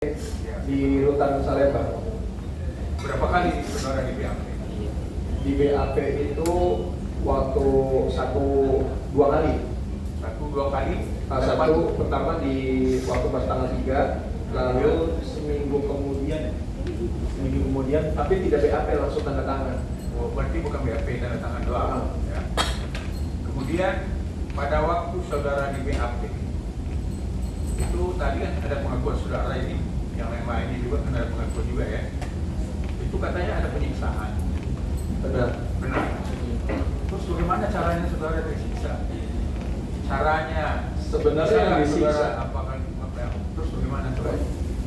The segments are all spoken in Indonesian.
di Rutan Salemba. Berapa kali saudara di BAP? Di BAP itu waktu dua kali. Dua kali? Satu pertama di waktu pas tanggal 3, lalu seminggu kemudian, tapi tidak BAP, langsung tanda tangan. Oh, berarti bukan BAP tanda tangan doang. Ya. Kemudian pada waktu saudara di BAP itu tadi kan ada pengakuan saudara ini, yang lain-lainnya juga kan ada pengakuan juga ya. Itu katanya ada penyiksaan. Benar. Benar. Terus bagaimana caranya saudara tersiksa? Caranya Sebenarnya yang disiksa, terus bagaimana saudara?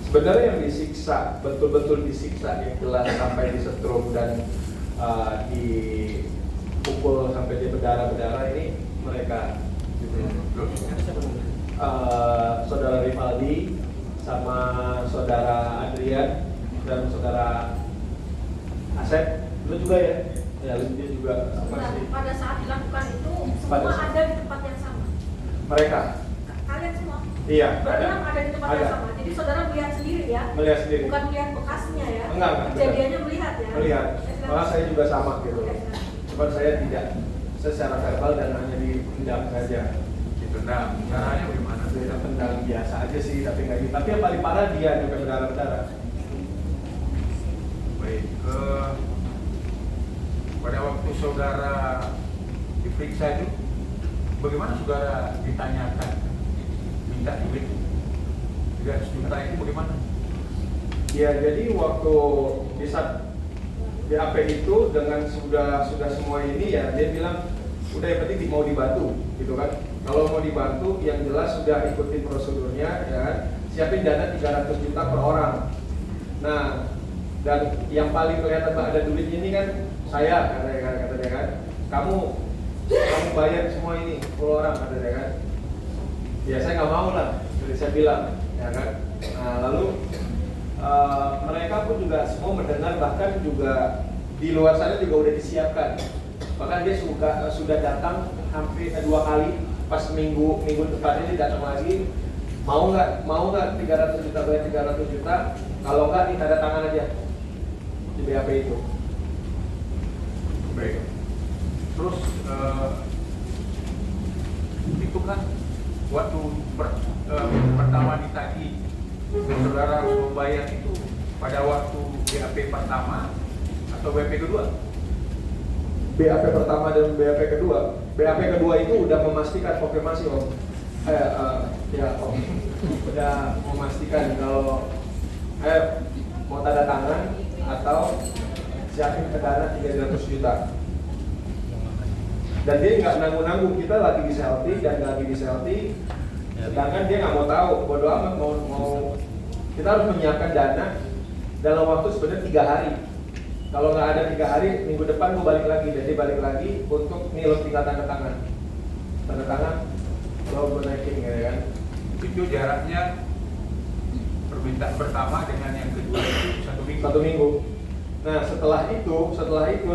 sebenarnya yang disiksa, betul-betul disiksa yang jelas sampai disetrum dan dipukul sampai dia berdarah-berdarah ini mereka. Saudara Rivaldi sama saudara Adrian dan saudara Asep, lu juga ya? Ya, lu dia juga. Pada saat dilakukan itu semua ada di tempat yang sama. Mereka? Kalian semua? Iya, berenam ada di tempat yang sama. Jadi saudara melihat sendiri ya? Melihat sendiri. Bukan melihat bekasnya ya? Enggak. Kejadiannya melihat ya? Melihat. Malah saya juga sama gitu. Cuma saya tidak secara verbal dan hanya ditendang saja. Ditendang. Caranya bagaimana? Saya tendang biasa aja sih, tapi nggak gitu. Tapi yang paling parah dia juga berdarah-berdarah. Baik. Pada waktu saudara diperiksa itu, bagaimana saudara ditanyakan minta duit 300 juta itu bagaimana? Ya, jadi waktu di saat BAP itu dengan sudah semua ini ya, dia bilang udah yang penting mau dibantu gitu kan. Kalau mau dibantu yang jelas sudah ikutin prosedurnya ya kan, siapin dana 300 juta per orang. Nah, dan yang paling kelihatan ada duitnya ini kan saya, kata dia kan, kamu bayar semua ini 10 orang, kata dia kan. Ya saya nggak mau lah, jadi saya bilang ya kan. Nah, lalu mereka pun juga semua mendengar, bahkan juga di luar sana juga udah disiapkan. Bahkan dia sudah datang hampir 2 kali, pas minggu depannya dia datang lagi. Mau nggak 300 juta, bayar 300 juta, kalau nggak nih tanda tangan aja di BAP itu. Baik. Terus itu kan waktu pertama ditagih saudara harus membayar itu pada waktu BAP pertama atau BAP kedua? BAP pertama dan BAP kedua. BAP kedua itu udah memastikan konfirmasi Om. Om. Udah memastikan kalau mau tanda tangan atau siapin ke dana 300 juta. Dan dia nggak nanggung-nanggung, kita lagi di selfie dan lagi di selfie. Sedangkan dia nggak mau tahu, bodo amat mau kita harus menyiapkan dana dalam waktu sebenarnya 3 hari. Kalau nggak ada 3 hari, minggu depan gue balik lagi. Jadi balik lagi untuk nih lo tinggal tanda tangan, lo gue naikin ya kan. Itu jaraknya permintaan pertama dengan yang kedua itu 1 minggu. 1 minggu. Nah setelah itu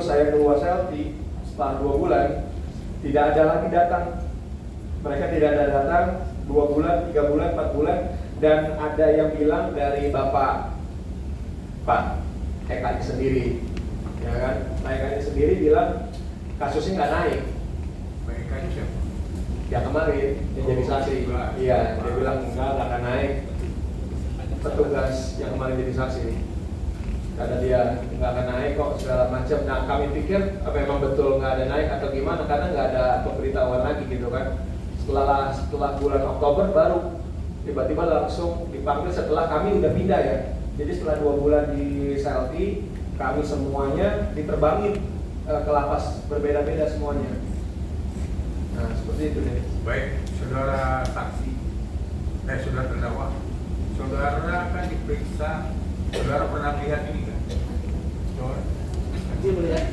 saya keluar selfie setelah 2 bulan, tidak ada lagi datang. Mereka tidak ada datang 2 bulan, 3 bulan, 4 bulan, dan ada yang bilang dari Pak Eka sendiri, ya kan? Pak Eka sendiri bilang kasusnya nggak naik. Pak Eka itu siapa? Ya kemarin yang jadi saksi, iya dia bilang nggak akan naik. Petugas yang kemarin jadi saksi, kata dia nggak akan naik kok segala macam. Nah kami pikir memang betul nggak ada naik atau gimana, karena nggak ada pemberitahuan lagi gitu kan. Setelah bulan Oktober baru tiba-tiba langsung dipanggil setelah kami udah pindah ya. Jadi setelah 2 bulan di selfie, kami semuanya diterbangin ke lapas berbeda-beda semuanya. Nah seperti itu deh. Baik, saudara saksi, saudara terdakwa, saudara kan diperiksa, saudara pernah lihat ini kan? Saudara, Dia melihat.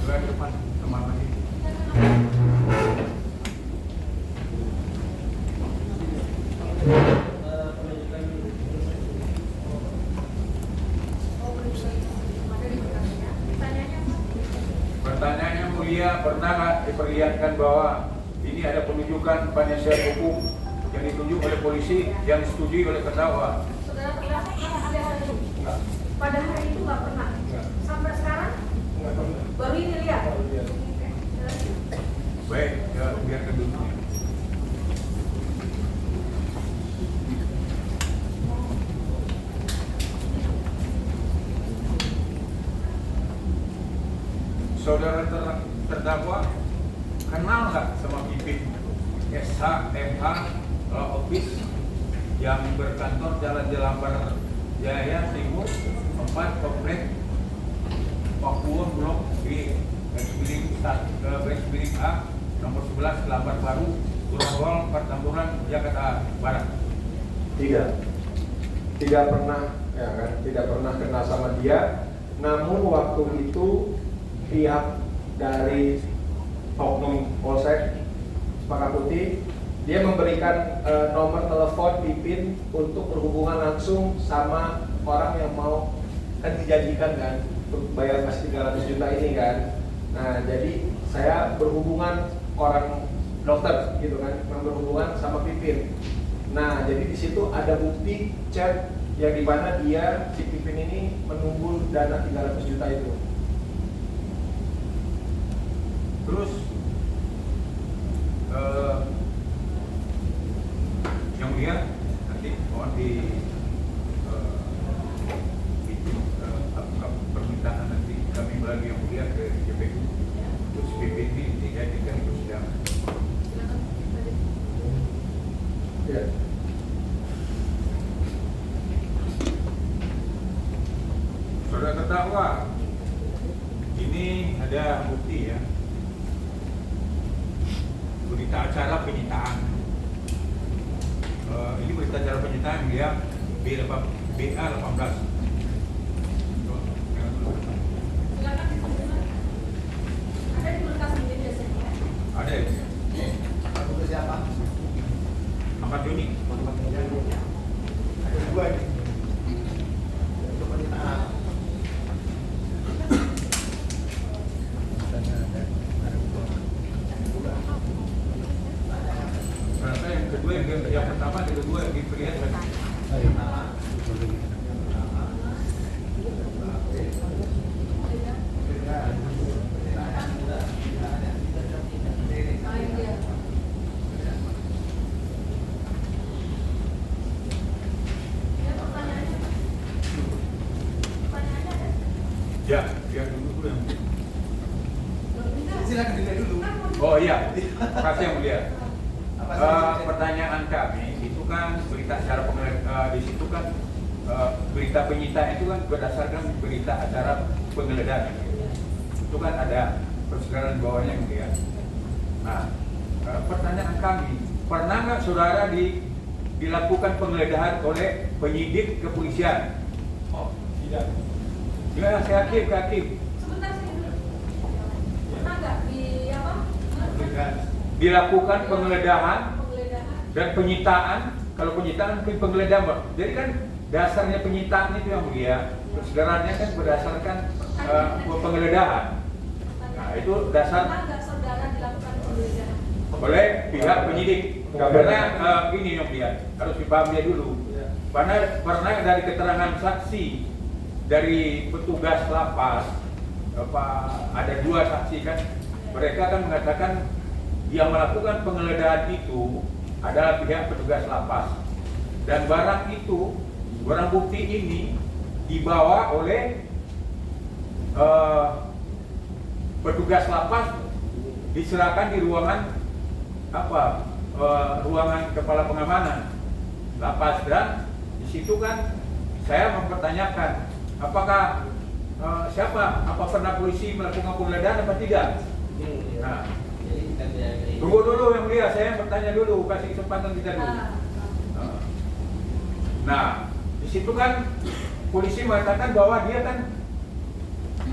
saudara depan teman-teman ini. Pertanyaannya mulia, pernah nggak diperlihatkan bahwa ini ada penunjukan penasihat hukum yang ditunjuk oleh polisi yang disetujui oleh terdakwa? Saudara Enggak. Pada hari itu nggak pernah. Enggak. Sampai sekarang Enggak pernah. baru ini lihat. Baru lihat. Baik, ya, biarkan dulu. Saudara terdakwa kenal nggak sama Pipin SHMH Office yang berkantor Jalan Jelambar Jaya Timur 4 Komplek Papua Blok B garis miring A nomor 11 Lambar Baru Grogol Pertamburan Jakarta Barat. Tidak pernah, ya kan? Tidak pernah kenal sama dia. Namun waktu itu pihak dari oknum Polsek Sepaka Putih dia memberikan nomor telepon Pipin untuk berhubungan langsung sama orang yang mau, kan dijanjikan kan untuk bayar kasih 300 juta ini kan. Nah, jadi saya berhubungan orang dokter gitu kan, berhubungan sama Pipin. Nah, jadi di situ ada bukti chat yang dimana dia si Pipin ini menunggu dana 300 juta itu. Terus yang mulia nanti mohon permintaan nanti kami melalui yang mulia ke JPU terus PPT dijadikan di persidangan. Ya. Saudara terdakwa, ini ada bukti ya, berita acara penyitaan. Ini berita acara penyitaan dia BA18. Silakan dituliskan. Ada di berkas ini biasanya. Ada ya? Untuk siapa? Ahmad Joni. Ada dua ini. Untuk penyitaan. Berarti yang kedua yang pertama yang kedua yang diperlihatkan. Ya, yang dulu yang. Silakan dilihat dulu. Oh iya, makasih yang mulia. Apa sih? Pertanyaan kami itu kan berita acara di situ kan berita penyitaan itu kan berdasarkan berita acara penggeledahan. Itu kan ada persebaran di bawahnya yang mulia. Nah, pertanyaan kami, pernah nggak saudara dilakukan penggeledahan oleh penyidik kepolisian? Oh, tidak. Ya, saya hakim. Sebentar sih dulu. Pernah nggak di apa? Dilakukan penggeledahan Penggeledahan. dan penyitaan. Kalau penyitaan mungkin penggeledahan, Mbak. Jadi kan dasarnya penyitaan itu yang mulia, persebarannya kan berdasarkan penggeledahan. Nah, itu dasar Pernah nggak saudara dilakukan penggeledahan? oleh pihak penyidik. Enggak Karena pernah. ini yang mulia harus dipahami dulu. Pernah dari keterangan saksi dari petugas lapas, ada 2 saksi kan, mereka kan mengatakan yang melakukan penggeledahan itu adalah pihak petugas lapas, dan barang bukti ini dibawa oleh petugas lapas, diserahkan di ruangan ruangan kepala pengamanan lapas, dan di situ kan saya mempertanyakan apakah apa pernah polisi melakukan penggeledahan apa tidak? Nah, tunggu dulu yang mulia, saya bertanya dulu, kasih kesempatan kita dulu. Nah, di situ kan polisi mengatakan bahwa dia kan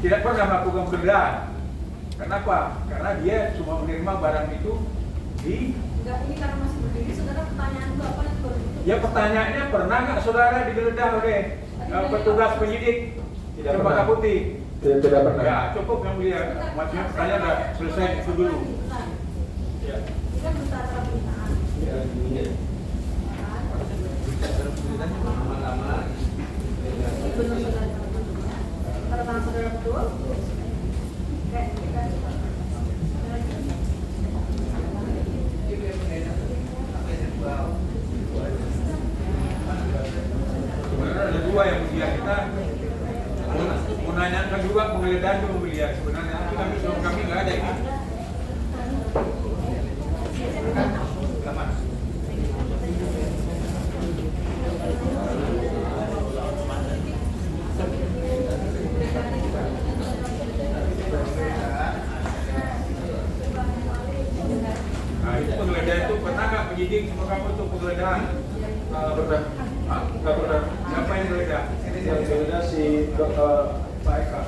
tidak pernah melakukan penggeledahan. Kenapa? Karena dia cuma menerima barang itu di. Enggak, ini karena masih berdiri, saudara pertanyaan itu apa yang baru itu? Ya, pertanyaannya pernah nggak saudara digeledah oleh petugas penyidik Tidak Sepaka pernah. Putih? Tidak pernah. Ya, cukup yang mulia. Maksudnya pertanyaan udah selesai itu dulu. Ya. Ini kan berita acara pembinaan. Ya, ini. Kan? Ceritanya lama-lama lagi. benar saudara. Tanda tangan saudara betul. Oke, kita Sebenarnya ada dua yang mulia, kita mau nanyakan juga penggeledahan itu mulia sebenarnya, tapi kami nggak ada ini. Nah itu penggeledahan itu pernah nggak penyidik sama kamu itu penggeledahan? Pernah. Hah? Nggak pernah. Siapa yang geledah? Yang beda si Pak Eka.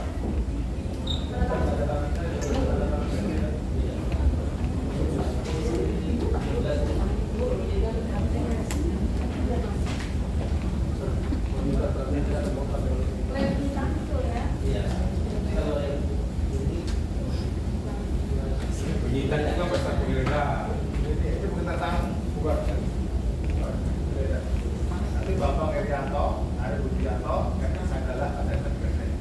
Penyidik juga besar penggeledahan. Itu bukan tentang bukan. Nanti Bapak Herianto, ada Budianto, karena saya adalah ada terkait.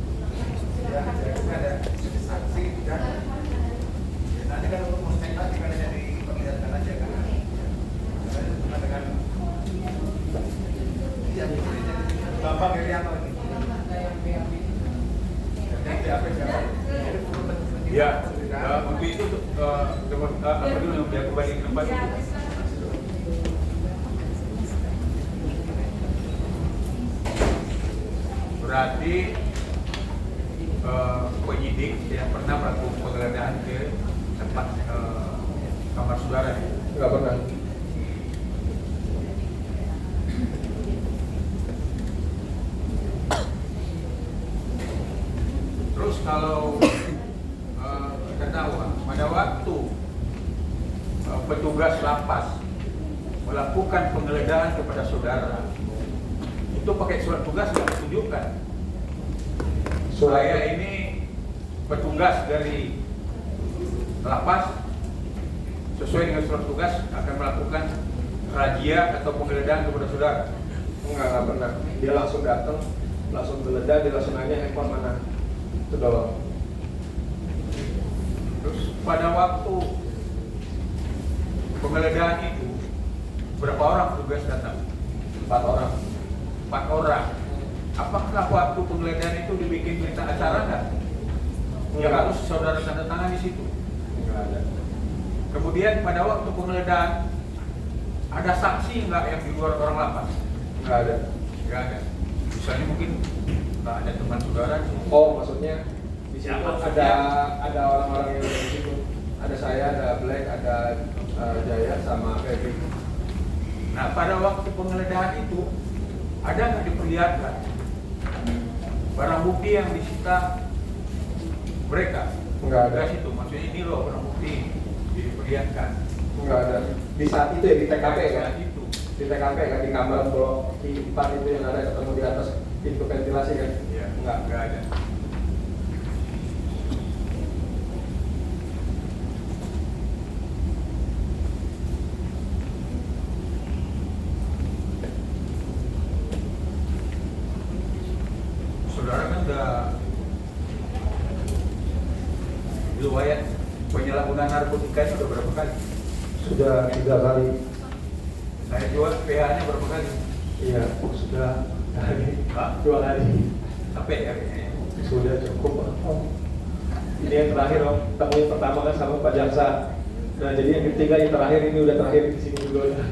Ya, jadi ada saksi dan nanti kan untuk mustek lagi kan jadi perlihatkan aja kan. Saya cuma dengan yang Bapak Herianto ini. Yang BAP siapa? Ya, untuk itu apa dulu yang dia kembali ke tempat itu. Berarti penyidik tidak pernah melakukan penggeledahan ke tempat kamar saudara. Nggak pernah. Terus kalau terdakwa pada waktu petugas lapas melakukan penggeledahan kepada saudara, itu pakai surat tugas yang ditunjukkan. Saya ini petugas dari lapas, sesuai dengan surat tugas akan melakukan razia atau penggeledahan kepada saudara. Nggak pernah. Dia langsung datang, langsung geledah, dia langsung nanya handphone mana. Itu doang. Terus pada waktu penggeledahan itu berapa orang petugas datang? 4 orang. 4 orang. Apakah waktu penggeledahan itu dibikin berita acara nggak? Yang harus saudara tanda tangan di situ. Nggak ada. Kemudian pada waktu penggeledahan ada saksi nggak yang di luar orang lapas? Nggak ada. Nggak ada. Misalnya mungkin nggak ada teman saudara di situ. Oh, maksudnya di situ Ya, ada orang-orang yang ada di situ. Ada saya, ada Black, ada Jaya sama Febri. Nah pada waktu penggeledahan itu ada nggak diperlihatkan barang bukti yang disita mereka? Nggak ada. Di situ, maksudnya ini loh barang bukti diperlihatkan. Nggak ada. Di saat itu ya di TKP kan? Saat itu. Di TKP kan di kamar blok di 4 itu yang ada ketemu di atas pintu ventilasi kan? Ya, Nggak. nggak ada. Saudara kan udah riwayat penyalahgunaan narkotika itu udah berapa kali? Sudah 3 kali. Saya jual PH-nya berapa kali? Iya, sudah kali. Hah? 2 kali. Sampai ya kayaknya. Sudah cukup. Om. Ini yang terakhir Om. Ketemu yang pertama kan sama Pak Jaksa. Nah jadi yang ketiga yang terakhir ini udah terakhir di sini juga.